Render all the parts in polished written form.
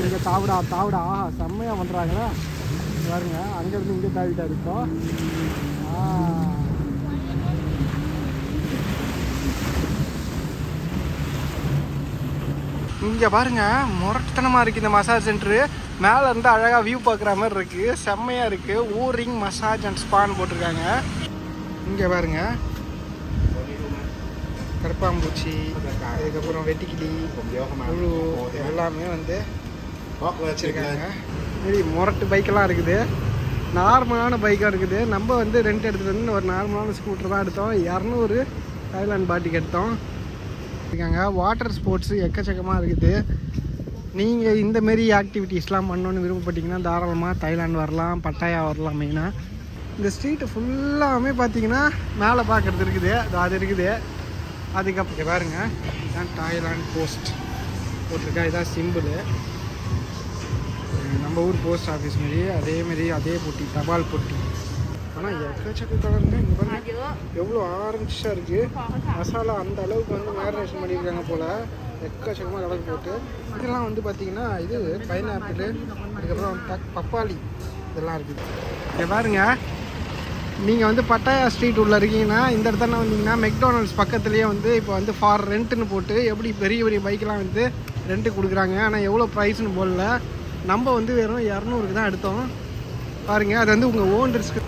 இங்கே தாவிடா தாவிடா செம்மையாக பண்ணுறாங்களா பாருங்க. அங்கேருந்து இங்கே தாவிட்டா இருக்கோம். இங்கே பாருங்க முரட்டத்தனமாக இருக்குது இந்த மசாஜ் சென்டரு. மேலே இருந்து அழகாக வியூ பார்க்குற மாதிரி இருக்குது. செம்மையாக இருக்குது. ஊரிங் மசாஜ் அண்ட் ஸ்பான்னு போட்டிருக்காங்க. இங்கே பாருங்க கருப்பாம்பூச்சி, அதுக்கப்புறம் வெட்டிக்கிளி, முழு எல்லாமே வந்து வச்சுருக்காங்க. சரி முரட்டு பைக்கெல்லாம் இருக்குது. நார்மலான பைக்காக இருக்குது. நம்ம வந்து ரெண்ட் எடுத்துகிட்டு வந்து ஒரு நார்மலான ஸ்கூட்டர் தான் எடுத்தோம். 200 தாய்லாந்து பாட்டிக்கு எடுத்தோம். இருக்காங்க வாட்டர் ஸ்போர்ட்ஸு எக்கச்சக்கமாக இருக்குது. நீங்கள் இந்தமாரி ஆக்டிவிட்டீஸ்லாம் பண்ணணுன்னு விருப்பப்பட்டீங்கன்னா தாராளமாக தாய்லாந்து வரலாம், பட்டாயா வரலாம். மெயினாக இந்த ஸ்ட்ரீட்டு ஃபுல்லாமே பார்த்தீங்கன்னா மேலே பார்க்குறது இருக்குது. அது இருக்குது. அதுக்கப்புறம் பாருங்க இதுதான் தாய்லாந்து போஸ்ட் போட்டிருக்கா. இதான் சிம்பிள். நம்ம ஊர் போஸ்ட் ஆஃபீஸ் மாரி அதேமாரி அதே பொட்டி, தபால் பொட்டி. ஆனால் எக்கச்சக்க கலருங்க. இங்கே பாருங்க எவ்வளோ ஆரஞ்சாக இருக்குது. மசாலா அந்த அளவுக்கு வந்து மேரினேஷன் பண்ணியிருக்காங்க போல். எக்கச்சக்கமாக கலர் போட்டு இதெல்லாம் வந்து பார்த்திங்கன்னா இது பைனாப்பிள், அதுக்கப்புறம் பப்பாளி இதெல்லாம் இருக்குது. இங்கே பாருங்க நீங்கள் வந்து பட்டாயா ஸ்ட்ரீட் உள்ளே இருக்கீங்கன்னா இந்த இடத்துல வந்தீங்கன்னா மெக்டானல்ட்ஸ் பக்கத்துலேயே வந்து இப்போ வந்து ஃபார் ரெண்ட்டுன்னு போட்டு எப்படி பெரிய பெரிய பைக்கெலாம் வந்து ரெண்ட்டு கொடுக்குறாங்க. ஆனால் எவ்வளோ ப்ரைஸ்னு போடல. நம்ம வந்து வெறும் 200க்கு தான் எடுத்தோம். பாருங்கள் அது வந்து உங்கள் ஓன் ரிஸ்க்கு.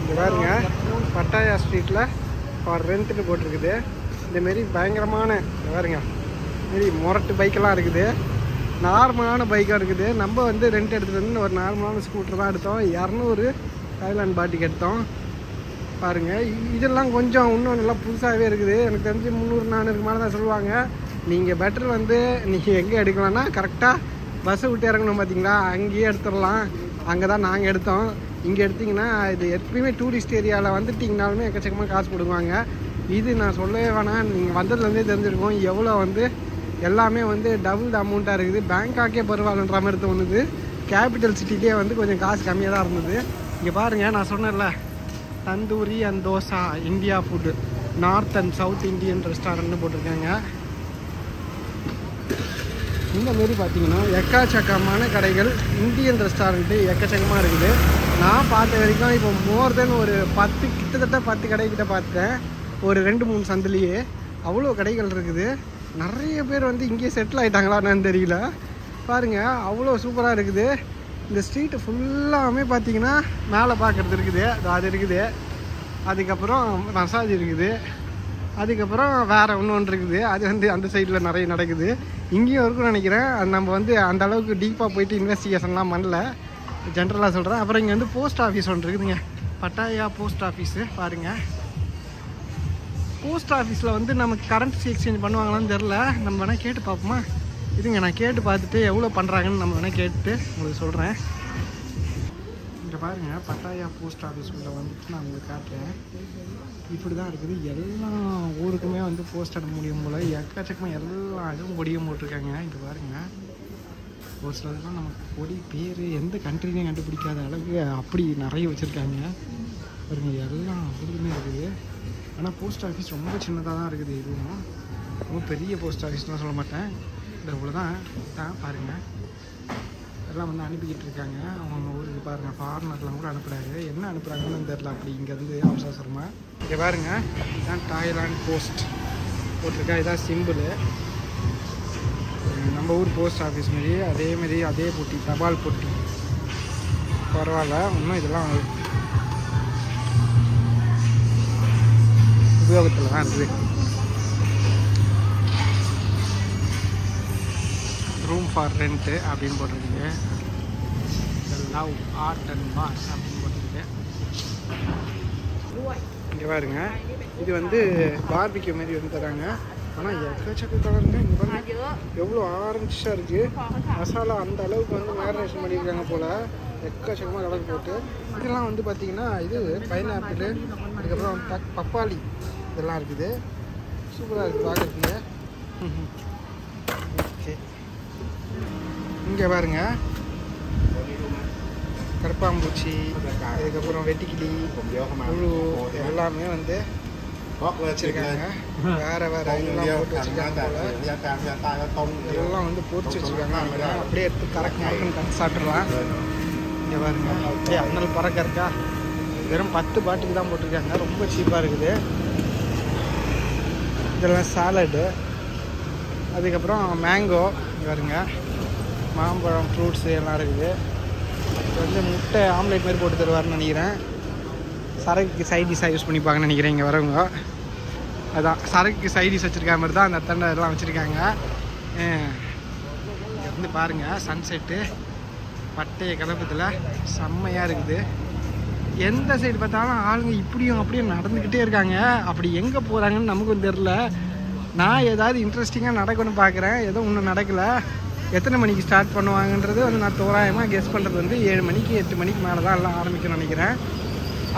இங்கே பாருங்க பட்டாயா ஸ்ட்ரீட்டில் ஃபார் ரெண்ட்டுன்னு போட்டிருக்குது. இந்தமாரி பயங்கரமான பாருங்க மாரி முரட்டு பைக்கெல்லாம் இருக்குது. நார்மலான பைக்காக இருக்குது. நம்ம வந்து ரெண்ட் எடுத்துகிட்டு வந்து ஒரு நார்மலான ஸ்கூட்டர் தான் எடுத்தோம். 200 தாய்லாந்து பாட்டிக்கு எடுத்தோம். பாருங்கள் இதெல்லாம் கொஞ்சம் இன்னும் நல்லா புதுசாகவே இருக்குது. எனக்கு தெரிஞ்சு 300-400 மேலே தான் சொல்லுவாங்க. நீங்கள் பெட்டர் வந்து நீங்கள் எங்கே எடுக்கலாம்னா கரெக்டாக பஸ்ஸை விட்டு இறங்கணும் பார்த்தீங்களா, அங்கேயே எடுத்துடலாம். அங்கே தான் நாங்கள் எடுத்தோம். இங்கே எடுத்திங்கன்னா இது எப்பயுமே டூரிஸ்ட் ஏரியாவில் வந்துட்டிங்கனாலுமே எக்கச்சக்கமாக காசு போடுவாங்க. இது நான் சொல்லவே வேணாம், நீங்கள் வந்ததுலேருந்தே தெரிஞ்சிருக்கோம் எவ்வளோ வந்து எல்லாமே வந்து டபுள் அமௌண்ட்டாக இருக்குது. பேங்காக்கே பரவாயில்லன்ற மாதிரி தோணுது. கேபிட்டல் சிட்டிலே வந்து கொஞ்சம் காசு கம்மியாக தான் இருந்தது. இங்கே பாருங்கள் நான் சொன்னேன்ல tandoori and dosa India food north and south Indian ரெஸ்டாரண்ட்னு போட்டிருக்காங்க. இந்தமாரி பார்த்தீங்கன்னா எக்கச்சக்கமான கடைகள் இந்தியன் ரெஸ்டாரண்ட்டு எக்கச்சக்கமாக இருக்குது. நான் பார்த்த வரைக்கும் இப்போ மோர் தென் ஒரு 10 கிட்டத்தட்ட 10 கடைக்கிட்ட பார்த்தேன். ஒரு 2-3 சந்திலேயே அவ்வளோ கடைகள் இருக்குது. நிறைய பேர் வந்து இங்கேயே செட்டில் ஆகிட்டாங்களான்னு தெரியல. பாருங்கள் அவ்வளோ சூப்பராக இருக்குது. இந்த ஸ்ட்ரீட்டு ஃபுல்லாமே பார்த்தீங்கன்னா மேலே பார்க்குறது இருக்குது. அது இருக்குது. அதுக்கப்புறம் மசாஜ் இருக்குது. அதுக்கப்புறம் வேறு ஒன்று இருக்குது. அது வந்து அந்த சைடில் நிறைய நடக்குது. இங்கேயும் இருக்குன்னு நினைக்கிறேன். அது நம்ம வந்து அந்த அளவுக்கு டீப்பாக போயிட்டு இன்வெஸ்டிகேஷன்லாம் பண்ணல, ஜென்ரலாக சொல்கிறேன். அப்புறம் இங்கே வந்து போஸ்ட் ஆஃபீஸ் ஒன்று இருக்குதுங்க, பட்டாயா போஸ்ட் ஆஃபீஸு. பாருங்கள் போஸ்ட் ஆஃபீஸில் வந்து நமக்கு கரன்சி எக்ஸ்சேஞ்ச் பண்ணுவாங்களான்னு தெரில. நம்ம வேணால் கேட்டு பார்ப்போமா? இதுங்க நான் கேட்டு பார்த்துட்டு எவ்வளோ பண்ணுறாங்கன்னு நம்ம வேணால் கேட்டுட்டு உங்களுக்கு சொல்கிறேன். இங்கே பாருங்கள் பட்டாயா போஸ்ட் ஆஃபீஸ்க்குள்ளே வந்துட்டு நான் உங்களுக்கு காட்டுறேன். இப்படி தான் இருக்குது. எல்லா ஊருக்குமே வந்து போஸ்ட் அனுப்ப முடியும் போல். எக்கச்சக்கமாக எல்லா இதுவும் கொடியும் போட்டிருக்காங்க. இங்கே பாருங்கள் ஒரு சிலதுலாம் நமக்கு கொடி பேர் எந்த கண்ட்ரிலையும் கண்டுபிடிக்காத அளவுக்கு அப்படி நிறைய வச்சுருக்காங்க. பாருங்க எல்லா ஊருக்குமே இருக்குது. ஆனால் போஸ்ட் ஆஃபீஸ் ரொம்ப சின்னதாக தான் இருக்குது. இதுவும் ரொம்ப பெரிய போஸ்ட் ஆஃபீஸ்லாம் சொல்ல மாட்டேன். இந்த இவ்வளோ தான் பாருங்கள் எல்லாம் வந்து அனுப்பிக்கிட்டு இருக்காங்க அவங்க ஊருக்கு. பாருங்கள் ஃபாரினர்லாம் கூட அனுப்புகிறாரு. என்ன அனுப்புகிறாங்கன்னு தெரில. அப்படி இங்கேருந்து அவசரமாக இங்கே பாருங்கள் இதுதான் தாய்லாந்து போஸ்ட் போட்டிருக்கா. இதான் சிம்பிள். நம்ம ஊர் போஸ்ட் ஆஃபீஸ் மாரி அதேமாரி அதே பொட்டி, தபால் பொட்டி. பரவாயில்ல இன்னும் இதெல்லாம் உபயோகத்தில் தான் இருக்குது. ரூம் ஃபார் ரெண்ட்டு அப்படின்னு போட்டிருக்கீங்க. லவ் ஆர்ட் அண்ட் பார் அப்படின்னு போட்டிருக்கு. இங்கே பாருங்க இது வந்து பார்பிக்யூ மாரி வந்து தராங்க. ஆனால் எக்கச்சக்க கலருங்க. இங்கே பாருங்க எவ்வளோ ஆரஞ்சாக இருக்குது. மசாலா அந்த அளவுக்கு வந்து மேரினேஷன் பண்ணியிருக்காங்க போல். எக்கச்சக்கமாக கலர் போட்டு இதெல்லாம் வந்து பார்த்திங்கன்னா இது பைனாப்பிள், அதுக்கப்புறம் பப்பாளி இதெல்லாம் இருக்குது. சூப்பராக இருக்குது பார்க்குறதுக்கு. ஓகே இங்கே பாருங்க கருப்பாம்பூச்சி, அதுக்கப்புறம் வெட்டிக்கிளி, முழு எல்லாமே வந்து வச்சுருக்காங்க. வேறு வேறு இதெல்லாம் போட்டு வச்சுருக்காங்க போல். இதெல்லாம் வந்து பொரிச்சு வச்சுருக்காங்க. அப்படியே எடுத்து கறக்கு மறக்குன்னு கட்டு சாப்பிட்றலாம். இங்கே பாருங்க அப்படியே அண்ணல் பறக்க இருக்கா. வெறும் 10 பாட்டுக்கு தான் போட்டிருக்காங்க. ரொம்ப சீப்பாக இருக்குது. இதெல்லாம் சாலடு. அதுக்கப்புறம் மேங்கோ பாருங்க, மாம்பழம், ஃப்ரூட்ஸு எல்லாம் இருக்குது. இது வந்து முட்டை ஆம்லேட் மாதிரி போட்டு தருவார்னு நினைக்கிறேன். சரக்குக்கு சைடிஷாக யூஸ் பண்ணிப்பாங்கன்னு நினைக்கிறேன் இங்கே வரவங்க. அதான் சரக்குக்கு சைடிஷ் வச்சுருக்க மாதிரி தான் அந்த தண்டை எல்லாம் வச்சுருக்காங்க. இங்கே வந்து பாருங்கள் சன்செட்டு பட்டைய கிளப்பத்தில் செம்மையாக இருக்குது. எந்த சைடு பார்த்தாலும் ஆளுங்க இப்படியும் அப்படியும் நடந்துக்கிட்டே இருக்காங்க. அப்படி எங்கே போகிறாங்கன்னு நமக்கும் தெரில. நான் ஏதாவது இன்ட்ரெஸ்டிங்காக நடக்கணும்னு பார்க்குறேன். ஏதோ ஒன்றும் நடக்கலை. எத்தனை மணிக்கு ஸ்டார்ட் பண்ணுவாங்கன்றது வந்து நான் தோராயமாக கெஸ் பண்ணுறது வந்து 7 மணிக்கு 8 மணிக்கு மேலே தான் எல்லாம் ஆரம்பிக்கணும்னு நினைக்கிறேன்.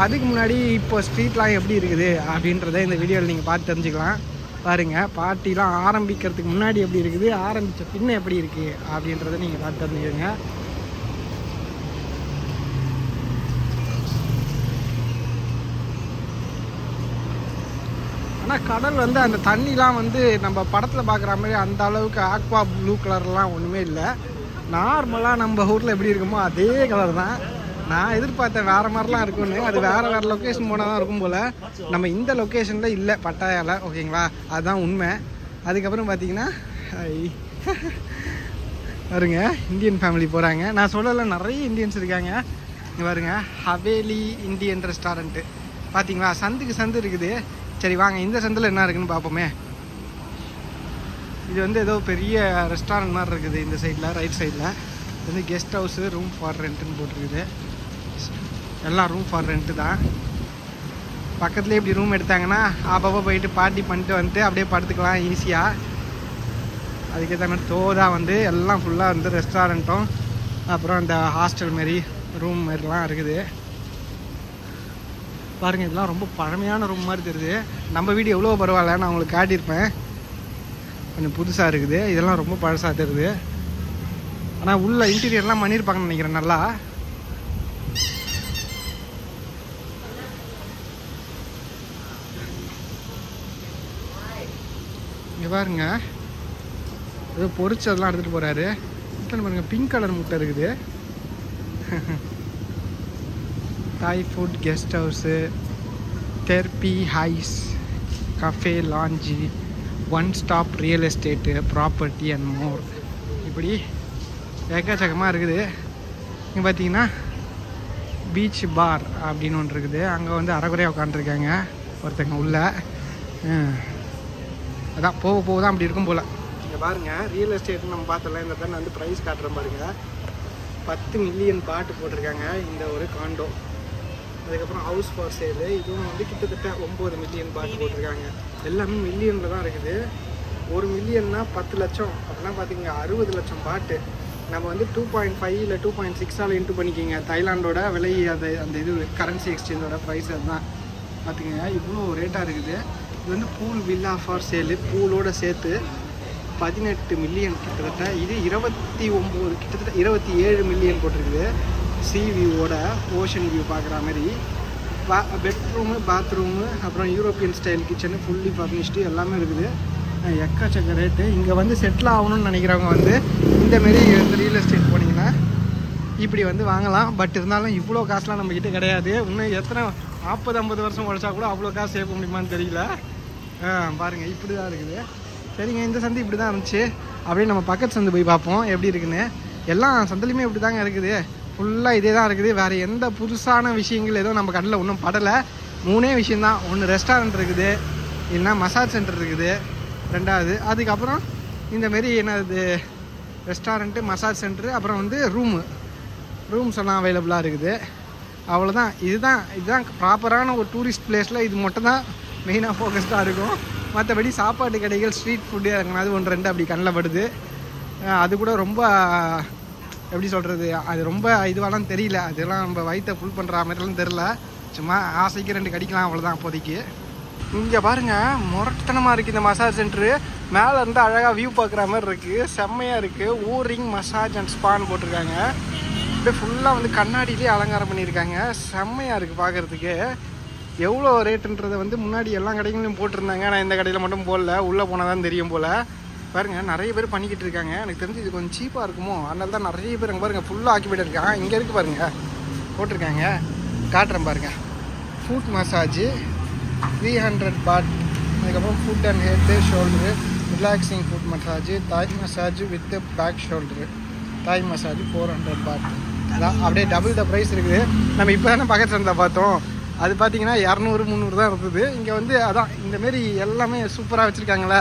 அதுக்கு முன்னாடி இப்போ ஸ்ட்ரீட்லாம் எப்படி இருக்குது அப்படின்றத இந்த வீடியோவில் நீங்கள் பார்த்து தெரிஞ்சுக்கலாம். பாருங்கள், பார்ட்டிலாம் ஆரம்பிக்கிறதுக்கு முன்னாடி எப்படி இருக்குது, ஆரம்பித்த பின்ன எப்படி இருக்குது அப்படின்றத நீங்கள் பார்த்து தெரிஞ்சுக்கோங்க. ஆனால் கடல் வந்து அந்த தண்ணிலாம் வந்து நம்ம படத்தில் பார்க்குற மாதிரி அந்த அளவுக்கு ஆக்வா ப்ளூ கலர்லாம் ஒன்றுமே இல்லை. நார்மலாக நம்ம ஊரில் எப்படி இருக்குமோ அதே கலர் தான். நான் எதிர்பார்த்தேன் வேறு மாதிரிலாம் இருக்குன்னு. அது வேறு லொக்கேஷன் போனால் தான் இருக்கும் போல். நம்ம இந்த லொக்கேஷனில் இல்லை, பட்டாயாவில். ஓகேங்களா, அதுதான் உண்மை. அதுக்கப்புறம் பார்த்தீங்கன்னா பாருங்க இந்தியன் ஃபேமிலி போகிறாங்க. நான் சொல்லலை, நிறைய இந்தியன்ஸ் இருக்காங்க. இங்கே பாருங்க, ஹவேலி இந்தியன் ரெஸ்டாரண்ட்டு பார்த்தீங்களா, சந்துக்கு சந்து இருக்குது. சரி வாங்க இந்த சந்தில் என்ன இருக்குதுன்னு பார்ப்போமே. இது வந்து ஏதோ பெரிய ரெஸ்டாரண்ட் மாதிரி இருக்குது. இந்த சைடில் ரைட் சைடில் வந்து கெஸ்ட் ஹவுஸு, ரூம் ஃபார் ரெண்ட்டுன்னு போட்டிருக்குது. எல்லாம் ரூம் ஃபார் ரெண்ட்டு தான். பக்கத்துலேயே இப்படி ரூம் எடுத்தாங்கன்னா அப்பப்போ போயிட்டு பார்ட்டி பண்ணிட்டு வந்துட்டு அப்படியே படுத்துக்கலாம் ஈஸியாக. அதுக்கேற்ற மாதிரி தோதாக வந்து எல்லாம் ஃபுல்லாக வந்து ரெஸ்டாரண்ட்டும் அப்புறம் இந்த ஹாஸ்டல் மாரி ரூம் மாரிலாம் இருக்குது. பாருங்கள், இதெல்லாம் ரொம்ப பழமையான ரூம் மாதிரி தெரியுது. நம்ம வீடு எவ்வளோ பரவாயில்ல, நான் உங்களுக்கு காட்டியிருப்பேன். கொஞ்சம் புதுசாக இருக்குது. இதெல்லாம் ரொம்ப பழசாக தெரியுது. ஆனால் உள்ள இன்டீரியர்லாம் பண்ணியிருப்பாங்கன்னு நினைக்கிறேன் நல்லா. இங்கே பாருங்க, ஏதோ பொரிச்சதெல்லாம் எடுத்துகிட்டு போகிறாரு. பாருங்க, பிங்க் கலர் முட்டை இருக்குது. தாய் ஃபுட் கெஸ்ட் ஹவுஸு, தெர்பி ஹைஸ், cafe, lounge, one stop real estate, property and more. இப்படி ஏக்கச்சக்கமாக இருக்குது. இங்கே பார்த்தீங்கன்னா பீச் பார் அப்படின்னு ஒன்று இருக்குது. அங்கே வந்து அரைக்குறையாக உட்காந்துருக்காங்க ஒருத்தங்க உள்ள. அதான் போக போக தான் அப்படி இருக்கும் போல். இங்கே பாருங்கள், ரியல் எஸ்டேட்னு நம்ம பார்த்தலாம். இந்த தண்ணி வந்து ப்ரைஸ் காட்டுறேன் பாருங்கள். 10 மில்லியன் பாட்டு போட்டிருக்காங்க இந்த ஒரு காண்டோ. அதுக்கப்புறம் ஹவுஸ் ஃபார் சேலு, இதுவும் வந்து கிட்டத்தட்ட 9 மில்லியன் பாட்டு போட்டிருக்காங்க. எல்லாமே மில்லியனில் தான் இருக்குது. 1 மில்லியன்னா 10 லட்சம் அப்படின்னா பார்த்திங்க 60 லட்சம் பாட்டு. நம்ம வந்து 2.5 இல்லை 2.6 இன்ட்டு பண்ணிக்கிங்க. தாய்லாண்டோட விலை அந்த இது கரன்சி எக்ஸ்சேஞ்சோட ப்ரைஸ் அதுதான் பார்த்திங்க. இவ்வளோ ரேட்டாக இருக்குது. இது வந்து பூல் வில்லா ஃபார் சேலு, பூலோடு சேர்த்து 18 மில்லியன் கிட்டத்தட்ட. இது 29 கிட்டத்தட்ட 27 மில்லியன் போட்டிருக்குது. சி வியூவோட ஓஷன் வியூ பார்க்குற மாதிரி. பெட்ரூமு, பாத்ரூமு, அப்புறம் European style kitchen, fully furnished எல்லாமே இருக்குது. எக்கச்சக்க ரேட்டு. இங்கே வந்து செட்டில் ஆகணும்னு நினைக்கிறவங்க வந்து இந்தமாரி இந்த ரியல் எஸ்டேட் போனீங்கன்னா இப்படி வந்து வாங்கலாம். பட் இருந்தாலும் இவ்வளோ காசுலாம் நம்மக்கிட்ட கிடையாது. இன்னும் எத்தனை 40-50 வருஷம் உழைச்சா கூட அவ்வளோ காசு சேர்க்க முடியுமான்னு தெரியல. பாருங்கள், இப்படி தான் இருக்குது. சரிங்க, இந்த சந்தை இப்படி தான் இருந்துச்சு. அப்படியே நம்ம பக்கத்து சந்தை போய் பார்ப்போம் எப்படி இருக்குன்னு. எல்லா சந்தையிலுமே இப்படி தாங்க இருக்குது. ஃபுல்லாக இதே தான் இருக்குது. வேறு எந்த புதுசான விஷயங்கள் எதுவும் நம்ம கண்ணில் ஒன்றும் படலை. 3 விஷயந்தான். ஒன்று ரெஸ்டாரண்ட் இருக்குது, இல்லைன்னா மசாஜ் சென்டர் இருக்குது, 2வது. அதுக்கப்புறம் இந்தமாரி என்னது ரெஸ்டாரண்ட்டு, மசாஜ் சென்டரு, அப்புறம் வந்து ரூம்ஸ் எல்லாம் அவைலபிளாக இருக்குது. அவ்வளோதான். இதுதான் ப்ராப்பரான ஒரு டூரிஸ்ட் பிளேஸில் இது மட்டும் தான் மெயினாக ஃபோக்கஸ்டாக இருக்கும். மற்றபடி சாப்பாட்டு கடைகள், ஸ்ட்ரீட் ஃபுட்டு எங்கனாவது 1-2 அப்படி கண்ணில் படுது. அது கூட ரொம்ப எப்படி சொல்கிறது, அது ரொம்ப இதுவாலாம் தெரியல. அதெல்லாம் நம்ம வயிற்றை ஃபுல் பண்ணுற மாதிரிலாம் தெரில. சும்மா ஆசைக்கு 2 கடிக்கலாம், அவ்வளோதான் இப்போதைக்கு. இங்கே பாருங்கள், முரட்டனமாக இருக்குது இந்த மசாஜ் சென்ட்ரு. மேலே இருந்து அழகாக வியூ பார்க்குற மாதிரி இருக்குது. செம்மையாக இருக்குது. ஊரிங் மசாஜ் அண்ட் ஸ்பான்னு போட்டிருக்காங்க. அப்படியே ஃபுல்லாக வந்து கண்ணாடியிலே அலங்காரம் பண்ணியிருக்காங்க. செம்மையாக இருக்குது பார்க்குறதுக்கு. எவ்வளோ ரேட்டுன்றதை வந்து முன்னாடி எல்லா கடைகளையும் போட்டிருந்தாங்க. நான் இந்த கடையில் மட்டும் போடல, உள்ளே போனால் தான் தெரியும் போல். பாருங்கள் நிறைய பேர் பண்ணிக்கிட்டு இருக்காங்க. எனக்கு தெரிஞ்சு இது கொஞ்சம் சீப்பாக இருக்குமோ, அதனால தான் நிறைய பேர் அங்கே பாருங்கள் ஃபுல்லாக ஆக்கிவிட்டு இருக்காங்க. இங்கே இருக்குது பாருங்கள் போட்டிருக்காங்க, காட்டுறேன் பாருங்கள். Foot massage 300 baht. அதுக்கப்புறம் foot and head shoulder, relaxing foot massage, Thai massage with back shoulder, Thai massage 400 baht. அதான் அப்படியே டபுள் த ப்ரைஸ் இருக்குது. நம்ம இப்போ தானே பக்கத்தில் இருந்தால் பார்த்தோம், அது பார்த்தீங்கன்னா 200-300 தான் இருந்தது. இங்கே வந்து அதான் இந்தமாரி எல்லாமே சூப்பராக வச்சுருக்காங்களே,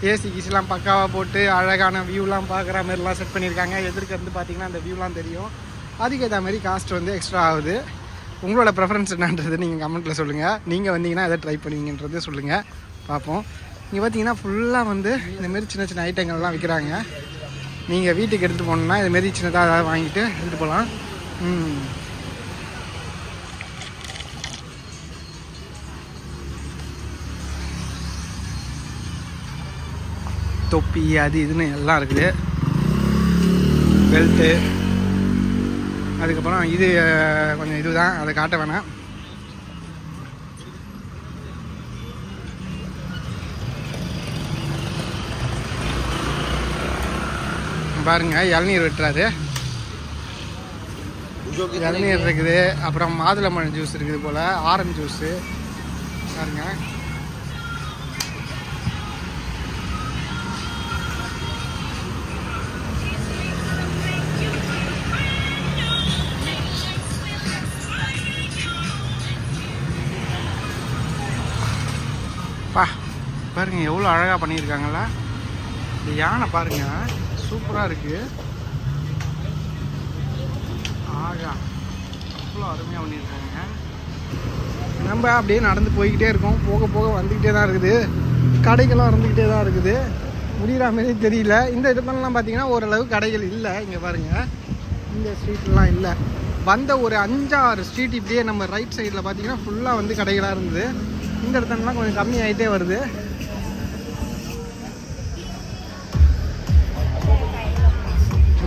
ஏசி கீசிலாம் பக்காவாக போட்டு அழகான வியூலாம் பார்க்குற மாதிரிலாம் செட் பண்ணியிருக்காங்க. எதிர்க்க இருந்து பார்த்தீங்கன்னா அந்த வியூலாம் தெரியும். அதுக்கேற்ற மாதிரி காஸ்ட் வந்து எக்ஸ்ட்ரா ஆகுது. உங்களோட ப்ரெஃபரன்ஸ் என்னன்றது நீங்கள் கமெண்ட்டில் சொல்லுங்கள். நீங்கள் வந்தீங்கன்னா எதை ட்ரை பண்ணுவீங்கன்றது சொல்லுங்கள், பார்ப்போம். இங்கே பார்த்தீங்கன்னா ஃபுல்லாக வந்து இந்தமாரி சின்ன சின்ன ஐட்டங்கள்லாம் விற்கிறாங்க. நீங்கள் வீட்டுக்கு எடுத்துகிட்டு போகணுன்னா இதுமாரி சின்னதாக ஏதாவது வாங்கிட்டு எடுத்துகிட்டு போகலாம். தொப்பி அது இதுன்னு எல்லாம் இருக்குது. பெல்ட்டு, அதுக்கப்புறம் இது கொஞ்சம் இதுதான், அதை காட்ட வேணாம். பாருங்க இளநீர் வெட்டுறாரு, இளநீர் இருக்குது. அப்புறம் மாதுளம்பழம் ஜூஸ் இருக்குது போல், ஆரஞ்சு ஜூஸு பாருங்க. பாருங்க எவ்வளோ அழகாக பண்ணியிருக்காங்களா. இந்த யானை பாருங்க சூப்பராக இருக்குது. ஆகா அவ்வளோ அருமையாக பண்ணியிருக்காங்க. நம்ம அப்படியே நடந்து போய்கிட்டே இருக்கோம். போக போக வந்துக்கிட்டே தான் இருக்குது, கடைகள்லாம் இருந்துக்கிட்டே தான் இருக்குது. முடிகிற மாதிரி தெரியல. இந்த இடத்துலலாம் பார்த்தீங்கன்னா ஓரளவு கடைகள் இல்லை. இங்கே பாருங்கள் இந்த ஸ்ட்ரீட்லாம் இல்லை. வந்த ஒரு 5-6 ஸ்ட்ரீட் இப்படியே நம்ம ரைட் சைடில் பார்த்தீங்கன்னா ஃபுல்லாக வந்து கடைகளாக இருந்தது. இந்த இடத்துலலாம் கொஞ்சம் கம்மி ஆகிட்டே வருது.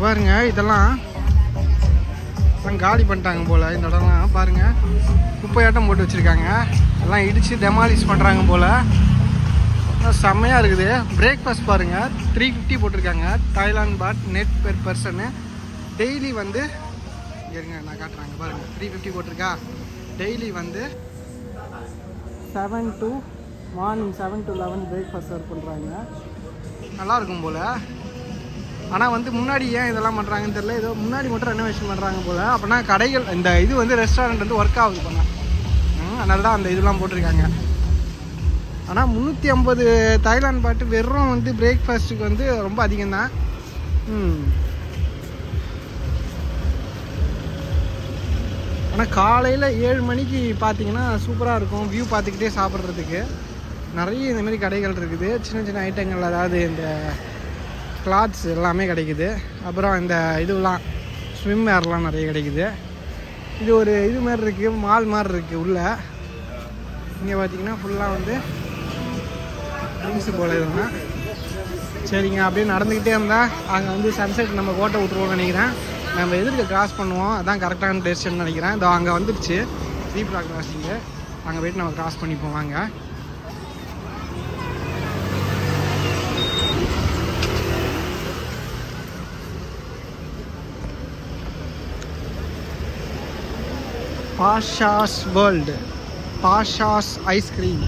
பாருங்க இதெல்லாம் காலி பண்ணிட்டாங்க போல். இந்த இடம்லாம் பாருங்கள் குப்பையாட்டம் போட்டு வச்சுருக்காங்க. எல்லாம் இடித்து டெமாலிஷ் பண்ணுறாங்க போல். செம்மையாக இருக்குது. பிரேக்ஃபாஸ்ட் பாருங்கள் 350 போட்டிருக்காங்க. தாய்லாந்து பாட் நெட் பெர் பர்சனு. டெய்லி வந்து இருங்க நான் காட்டுறாங்க பாருங்கள் 350 போட்டிருக்கா. டெய்லி வந்து 7 to morning 7 to 11 breakfast serve பண்ணுறாங்க. நல்லாயிருக்கும் போல். ஆனால் வந்து முன்னாடி ஏன் இதெல்லாம் பண்ணுறாங்கன்னு தெரியல. ஏதோ முன்னாடி மட்டும் ரெனோவேஷன் பண்ணுறாங்க போல். அப்படின்னா கடைகள் இந்த இது வந்து ரெஸ்டாரண்ட் வந்து ஒர்க் ஆகுது பண்ண, அதனால தான் அந்த இதெல்லாம் போட்டிருக்காங்க. ஆனால் 350 தாய்லாந்து பாட்டு வெறும் வந்து பிரேக்ஃபாஸ்ட்டுக்கு வந்து ரொம்ப அதிகம்தான். ஆனால் காலையில் 7 மணிக்கு பார்த்தீங்கன்னா சூப்பராக இருக்கும். வியூ பார்த்துக்கிட்டே சாப்பிட்றதுக்கு நிறைய இந்தமாரி கடைகள் இருக்குது. சின்ன சின்ன ஐட்டங்கள், அதாவது இந்த கிளாத்ஸ் எல்லாமே கிடைக்குது. அப்புறம் இந்த இதுலாம் ஸ்விம் வேர்லாம் நிறைய கிடைக்குது. இது ஒரு இது மாதிரி இருக்குது, மால் மாதிரி இருக்குது உள்ளே. இங்கே பார்த்தீங்கன்னா ஃபுல்லாக வந்து ட்ரிங்க்ஸு போல் இதுதான். சரிங்க அப்படியே நடந்துக்கிட்டே இருந்தால் அங்கே வந்து சன்செட் நம்ம கோட்டை விட்டுருவோம்னு நினைக்கிறேன். நம்ம எதிர்க்க கிராஸ் பண்ணுவோம், அதான் கரெக்டான டெசிஷன் நினைக்கிறேன். இதோ அங்கே வந்துடுச்சு 3 block கிராஸிங்கு. அங்கே போய்ட்டு நம்ம கிராஸ் பண்ணிப்போம் வாங்க. Basha's world, Basha's ice cream,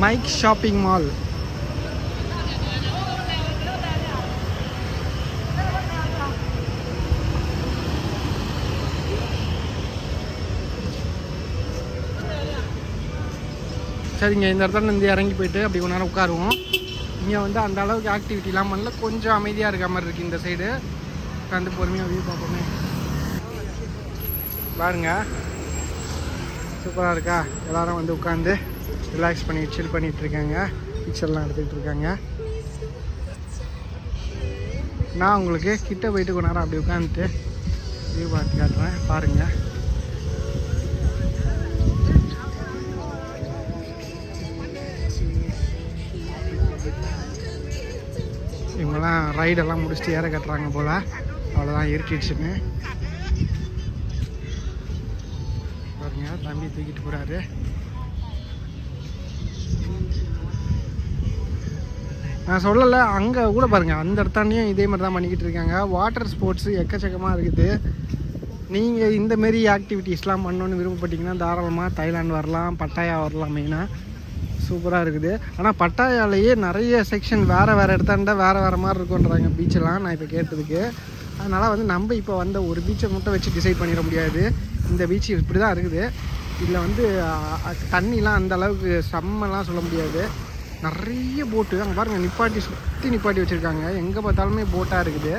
Mike shopping mall. சரிங்க இந்த இடத்துல இருந்து இறங்கி போயிட்டு அப்படி கொஞ்ச நேரம் உட்காருவோம். இங்கே வந்து அந்த அளவுக்கு ஆக்டிவிட்டிலாம் பண்ணல, கொஞ்சம் அமைதியாக இருக்க மாதிரி இருக்குது இந்த சைடு. உட்காந்து பொறுமையாக வியூ பார்ப்போமே. பாருங்க சூப்பராக இருக்கா. எல்லோரும் வந்து உட்காந்து ரிலாக்ஸ் பண்ணி சில் பண்ணிகிட்ருக்காங்க, பிக்சர்லாம் எடுத்துக்கிட்டு இருக்காங்க. நான் உங்களுக்கு கிட்ட போயிட்டு கொஞ்ச நேரம் அப்படி உட்காந்துட்டு வியூ பார்த்து காட்டுறேன் பாருங்கள். இவங்கெல்லாம் ரைடெல்லாம் முடிச்சுட்டு ஏற கட்டுறாங்க போல். அவ்வளோதான் இருட்டிடுச்சுன்னு பாருங்க. பாருங்க தம்பி தூக்கிட்டு போகிறாரு. நான் சொல்லலை, அங்கே கூட பாருங்கள் அந்த இடத்தாண்டையும் இதே மாதிரி தான் பண்ணிக்கிட்டு இருக்காங்க. வாட்டர் ஸ்போர்ட்ஸு எக்கச்சக்கமாக இருக்குது. நீங்கள் இந்தமாரி ஆக்டிவிட்டீஸ்லாம் பண்ணணுன்னு விருப்பப்பட்டீங்கன்னா தாராளமாக தாய்லாந்து வரலாம், பட்டாயா வரலாம். மெயினாக சூப்பராக இருக்குது. ஆனால் பட்டாயாலேயே நிறைய செக்ஷன் வேறு இடத்தாண்ட வேறு மாதிரி இருக்குன்றாங்க பீச்செல்லாம் நான் இப்போ கேட்டதுக்கு. அதனால் வந்து நம்ம இப்போ வந்த ஒரு பீச்சை மட்டும் வச்சு டிசைட் பண்ணிட முடியாது. இந்த பீச் இப்படி தான் இருக்குது. இதில் வந்து தண்ணிலாம் அந்த அளவுக்கு செம்மெல்லாம் சொல்ல முடியாது. நிறைய போட்டு அங்கே பாருங்கள் நிப்பாட்டி சுற்றி நிப்பாட்டி வச்சுருக்காங்க. எங்கே பார்த்தாலுமே போட்டாக இருக்குது.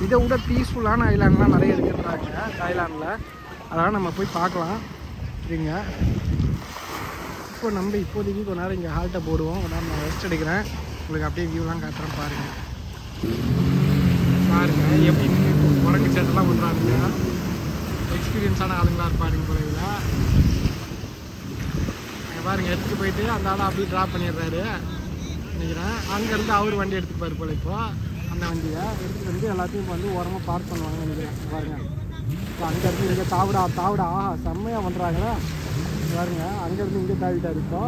இதை விட பீஸ்ஃபுல்லான ஐலாண்ட்லாம் நிறைய இருக்குன்றாங்க தாய்லாண்டில். அதனால் நம்ம போய் பார்க்கலாம். சரிங்க, இப்போ நம்ம இப்போதைக்கு கொஞ்ச நேரம் இங்கே ஹால்ட்டை போடுவோம். கொஞ்ச நேரம் நான் ரெஸ்ட் எடுக்கிறேன். உங்களுக்கு அப்படியே வியூலாம் காட்டுறேன் பாருங்கள். பாருங்கள் எப்படி உடம்பு சேட்டெல்லாம் பண்ணுறாங்க. எக்ஸ்பீரியன்ஸான ஆளுங்களாக இருப்பாருங்க குறைவில். பாருங்கள் எடுத்துகிட்டு போயிட்டு அந்த ஆளை அப்படியே ட்ராப் பண்ணிடுறாரு நினைக்கிறேன். அங்கேருந்து அவர் வண்டி எடுத்துப்பார் போல். இப்போ அந்த வண்டியை எடுத்துகிட்டு வந்து எல்லாத்தையும் இப்போ வந்து ஓரமாக பார்க் பண்ணுவாங்க நினைக்கிறேன். பாருங்கள் இப்போ அங்கேருந்து இங்கே தாவிடா ஆஹா செம்மையாக பண்ணுறாங்களே. பாருங்க அங்கேருந்து இங்கே தாவிட்டார். இப்போ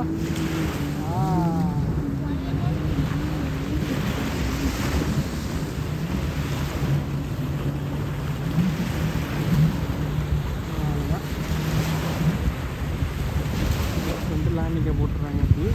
லேண்டிங்கை போட்டுறாங்க. அப்படி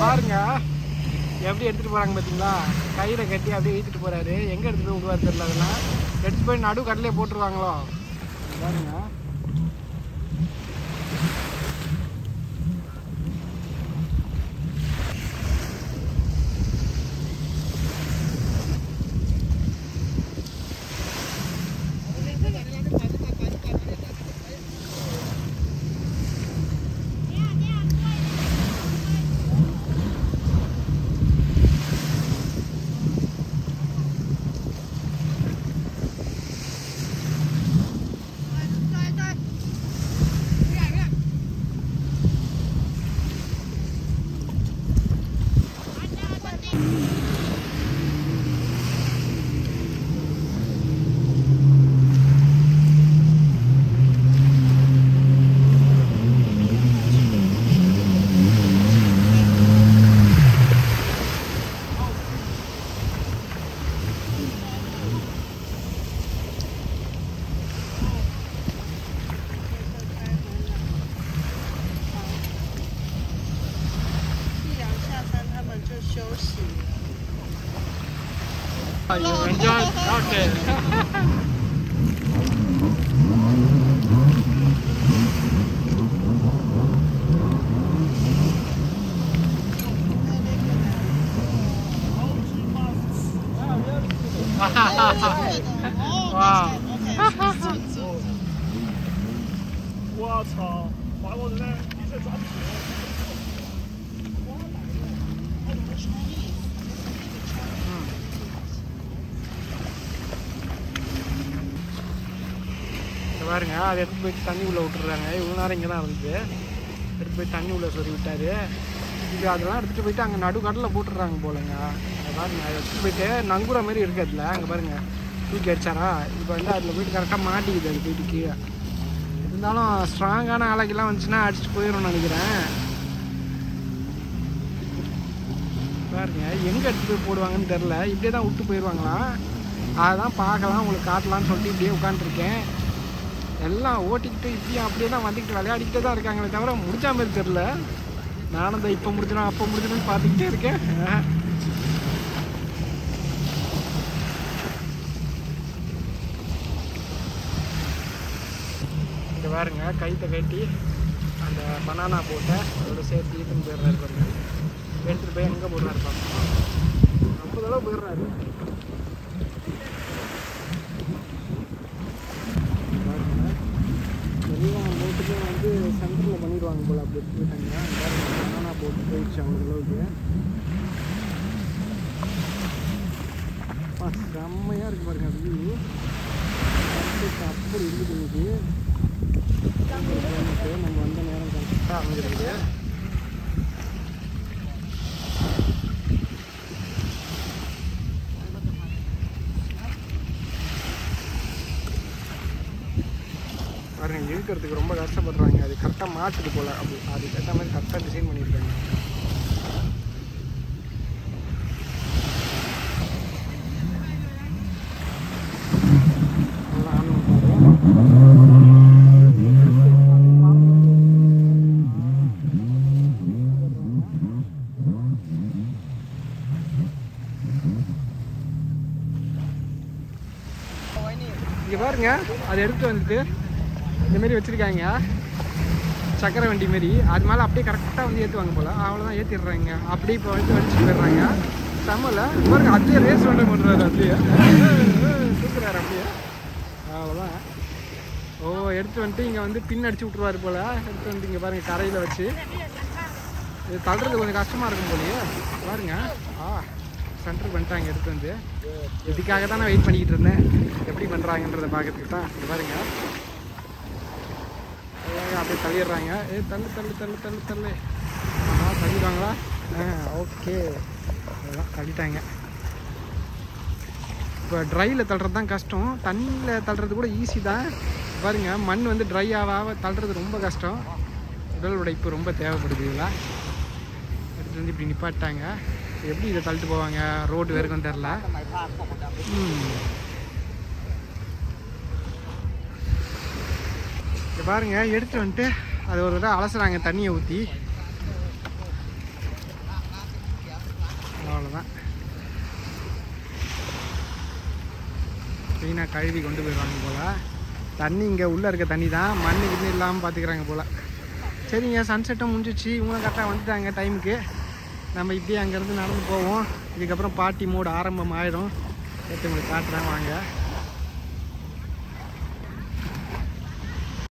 பாருங்க எப்படி எடுத்துகிட்டு போகிறாங்க பார்த்தீங்களா. கயிறை கட்டி அப்படியே இழுத்துட்டு போகிறாரு. எங்கே எடுத்துகிட்டு போய் விடுவார் தெரியல. அதெல்லாம் எடுத்துகிட்டு போய் நடு கடலையே போட்டுருவாங்களோ பாருங்க. You enjoy? Okay. Wow. 我操！把我的一切抓起来。 பாருங்க அதை எடுத்து போயிட்டு தண்ணி உள்ளே விட்டுறாங்க. இவ்வளோ நேரம் இங்கே தான் இருந்துச்சு. எடுத்து போய் தண்ணி உள்ளே சொல்லி விட்டாரு. இது அதெல்லாம் எடுத்துகிட்டு போயிட்டு அங்கே நடுக்கடலில் போட்டுடுறாங்க போலங்க. அதை பாருங்க அதை எடுத்துகிட்டு போயிட்டு நங்குற மாதிரி இருக்குது அதில். அங்கே பாருங்க தூக்கி அடிச்சாரா. இப்போ வந்து அதில் போயிட்டு கரெக்டாக மாட்டிக்குது. அது போயிட்டு கீழே இருந்தாலும் ஸ்ட்ராங்கான அலைக்கெல்லாம் வந்துச்சுன்னா அடிச்சுட்டு போயிடும்னு நினைக்கிறேன். பாருங்க எங்கே எடுத்துகிட்டு போய் போடுவாங்கன்னு தெரில. இப்படியே தான் விட்டு போயிடுவாங்களாம். அதை தான் பார்க்கலாம் உங்களுக்கு காட்டலான்னு சொல்லிட்டு இப்படியே உட்காந்துருக்கேன். எல்லாம் ஓட்டிக்கிட்டு இப்படியும் அப்படியே தான் வந்துக்கிட்டு விளையாடிக்கிட்டே தான் இருக்காங்களே தவிர முடிச்சா மாதிரி தெரில. நானும் தான் இப்போ முடிச்சிடும் அப்போ முடிச்சிடும்னு பார்த்துக்கிட்டே இருக்கேன். இங்கே பாருங்க கைத்தை கட்டி அந்த பனானா போட்டை அதோட சேர்த்து ஈட்டுன்னு போயிடுறாரு பாருங்க. எடுத்துகிட்டு போய் எங்கே போடுறாரு பாருங்க. 50 தடவை போயிடுறாரு. எல்லா போட்டுக்கும் வந்து சென்டரில் பண்ணிடுவாங்க போல். அப்படி எடுத்துக்கிட்டாங்க. பனானா போட்டு போயிடுச்சு அவங்க அளவுக்கு. செம்மையாக இருக்குது பாருங்க வியூ. அப்படி இருக்குது. நம்ம வந்த நேரம் கரெக்டாக அமைஞ்சிருக்குது. பாருங்க இழுக்கிறதுக்கு ரொம்ப கஷ்டப்படுறாங்க. அது கரெக்டாக மாட்டுது போல். அப்படி அதுக்கு ஏற்ற மாதிரி கரெக்டாக டிசைன் பண்ணியிருக்காங்க. இங்கே பாருங்க அதை எடுத்து வந்துட்டு இந்தமாரி வச்சுருக்காங்க. சக்கரை வண்டி மாரி அது மேலே அப்படியே கரெக்டாக வந்து ஏற்றுவாங்க போல். அவ்வளோதான் ஏற்றிடுறாங்க. அப்படியே இப்போ வந்து வலிச்சுட்டு போயிடுறாங்க. செம்மல பாருங்க அப்படியே ரேஸ் பண்ண பண்ணுறாரு. அப்படியே தூக்குறாரு அப்படியே. அவ்வளோதான். ஓ எடுத்து வந்துட்டு இங்கே வந்து பின் அடிச்சு விட்ருவாரு போல். எடுத்து வந்து இங்கே பாருங்கள் கரையில் வச்சு இது தள்ளுறது கொஞ்சம் கஷ்டமாக இருக்கும் போலையே. பாருங்க சென்டர் பண்ணிட்டாங்க எடுத்து வந்து. இதுக்காக தான் நான் வெயிட் பண்ணிக்கிட்டு இருந்தேன் எப்படி பண்ணுறாங்கன்றதை பார்க்கறதுக்கு தான். இது பாருங்க அப்படியே தள்ளிடுறாங்க. தள்ளு தள்ளு தள்ளு தள்ளு தள்ளு. தள்ளிடுவாங்களா? ஓகே அதெல்லாம் தள்ளிட்டாங்க. இப்போ ட்ரையில் தள்ளுறது தான் கஷ்டம். தண்ணியில் தள்ளுறது கூட ஈஸி தான். பாருங்க மண் வந்து ட்ரை ஆக தள்ளுறது ரொம்ப கஷ்டம். உடல் உடைப்பு ரொம்ப தேவைப்படுது. இதெல்லாம் எடுத்து வந்து இப்படி நிப்பாட்டாங்க. எப்படி இதை தள்ளிட்டு போவாங்க ரோடு வரைக்கும் தெரில. இதை பாருங்க எடுத்து வந்துட்டு அது ஒரு தடவை அலசுறாங்க தண்ணியை ஊற்றி. அவ்வளோதான். க்ளீனாக கழுவி கொண்டு போயிடுவாங்க போல். தண்ணி இங்கே உள்ளே இருக்க தண்ணி தான். மண்ணு கிண்ணு இல்லாமல் பார்த்துக்கிறாங்க போல். சரிங்க சன்செட்டும் முடிஞ்சிச்சு. இவங்களும் கரெக்டாக வந்துட்டாங்க டைமுக்கு. நம்ம இப்படியே அங்கேருந்து நடந்து போவோம். இதுக்கப்புறம் பார்ட்டி மோடு ஆரம்பம் ஆகிடும். எடுத்து உங்களுக்கு காட்டுறேன் வாங்க.